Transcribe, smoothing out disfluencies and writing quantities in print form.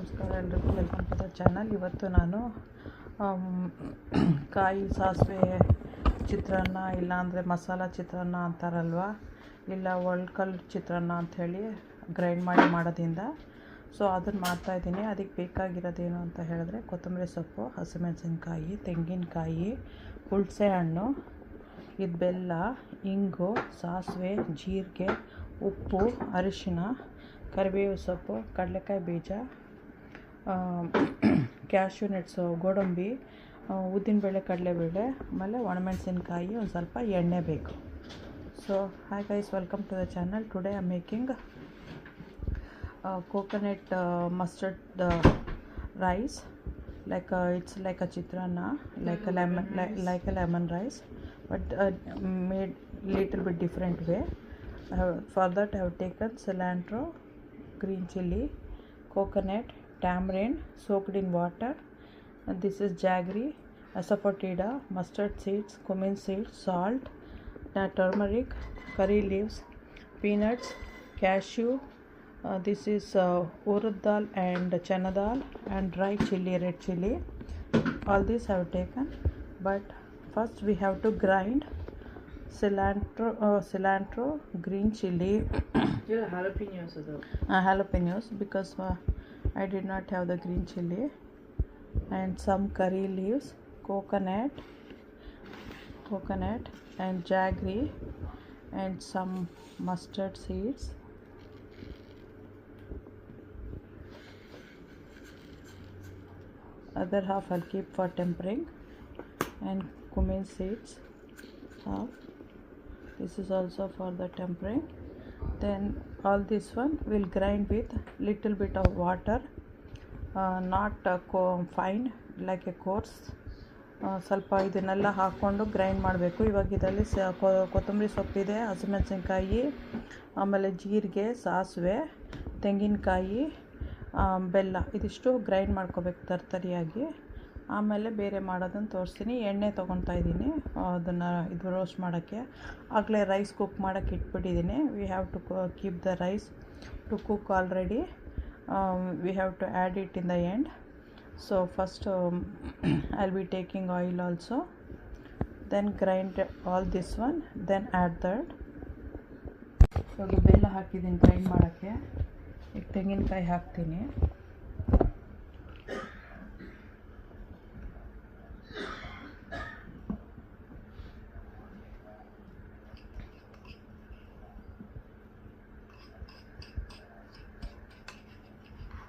ನಮಸ್ಕಾರ ಎಲ್ರಿಗೂ, welcome to the channel. ಇವತ್ತು ನಾನು ಕಾಯಿ ಸಾಸಿವೆ ಚಿತ್ರಾನ್ನ, ಇಲ್ಲಾಂದರೆ ಮಸಾಲ ಚಿತ್ರಾನ್ನ ಅಂತಾರಲ್ವ, ಇಲ್ಲ ಒಳ್ಕಲ್ಲು ಚಿತ್ರಾನ್ನ ಅಂಥೇಳಿ ಗ್ರೈಂಡ್ ಮಾಡಿ ಮಾಡೋದ್ರಿಂದ ಸೊ ಅದನ್ನು ಮಾಡ್ತಾಯಿದ್ದೀನಿ. ಅದಕ್ಕೆ ಬೇಕಾಗಿರೋದೇನು ಅಂತ ಹೇಳಿದ್ರೆ ಕೊತ್ತಂಬರಿ ಸೊಪ್ಪು, ಹಸಿಮೆಣಸಿನ್ಕಾಯಿ, ತೆಂಗಿನಕಾಯಿ, ಹುಣಸೆ ಹಣ್ಣು, ಇದು ಬೆಲ್ಲ, ಇಂಗು, ಸಾಸಿವೆ, ಜೀರಿಗೆ, ಉಪ್ಪು, ಅರಿಶಿನ, ಕರಿಬೇವು ಸೊಪ್ಪು, ಕಡಲೆಕಾಯಿ ಬೀಜ, ಕ್ಯಾಶ್ಯೂ ನಟ್ಸು, ಗೋಡಂಬಿ, ಉದ್ದಿನಬೇಳೆ, ಕಡಲೆಬೇಳೆ, ಆಮೇಲೆ ಒಣಮೆಣಸಿನ್ಕಾಯಿ, ಒಂದು ಸ್ವಲ್ಪ ಎಣ್ಣೆ ಬೇಕು. So hi guys, welcome to the channel. Today I am making coconut mustard rice, it's like a chitrana, like a lemon rice, but made little bit different way. For that I have taken cilantro, green chili, coconut, tamarind soaked in water, and this is jaggery, asafoetida, mustard seeds, cumin seeds, salt, turmeric, curry leaves, peanuts, cashew. This is urad dal and chana dal and dry chili, red chili. All this I have taken, but first we have to grind cilantro, green chili. Yeah, jalapenos though. Jalapenos, because I did not have the green chili, and some curry leaves, coconut and jaggery, and some mustard seeds. Other half I'll keep for tempering, and cumin seeds half. This is also for the tempering. Then all this one will grind with little bit of water, not fine like a coarse. ಸ್ವಲ್ಪ ಇದನ್ನೆಲ್ಲ ಹಾಕ್ಕೊಂಡು grind ಮಾಡಬೇಕು. ಇವಾಗ ಇದರಲ್ಲಿ ಕೊತ್ತಂಬರಿ ಸೊಪ್ಪಿದೆ, ಹಸಿಮೆಣಸಿನ್ಕಾಯಿ, ಆಮೇಲೆ ಜೀರಿಗೆ, ಸಾಸಿವೆ, ತೆಂಗಿನಕಾಯಿ, ಬೆಲ್ಲ, ಇದಿಷ್ಟು ಗ್ರೈಂಡ್ ಮಾಡ್ಕೋಬೇಕು ತರ್ತರಿಯಾಗಿ. ಆಮೇಲೆ ಬೇರೆ ಮಾಡೋದನ್ನು ತೋರಿಸ್ತೀನಿ. ಎಣ್ಣೆ ತೊಗೊತಾ ಇದ್ದೀನಿ ಅದನ್ನು ಇದು ರೋಸ್ಟ್ ಮಾಡೋಕ್ಕೆ. ಆಗಲೇ ರೈಸ್ ಕುಕ್ ಮಾಡೋಕ್ಕೆ ಇಟ್ಬಿಟ್ಟಿದ್ದೀನಿ. We have to keep the rice to cook already. We have to add it in the end. So first I will be taking oil also, then grind all this one, then add that. ಇವಾಗ ಬೆಲ್ಲ ಹಾಕಿದ್ದೀನಿ grind ಮಾಡೋಕ್ಕೆ. ಈಗ ತೆಂಗಿನಕಾಯಿ ಹಾಕ್ತೀನಿ.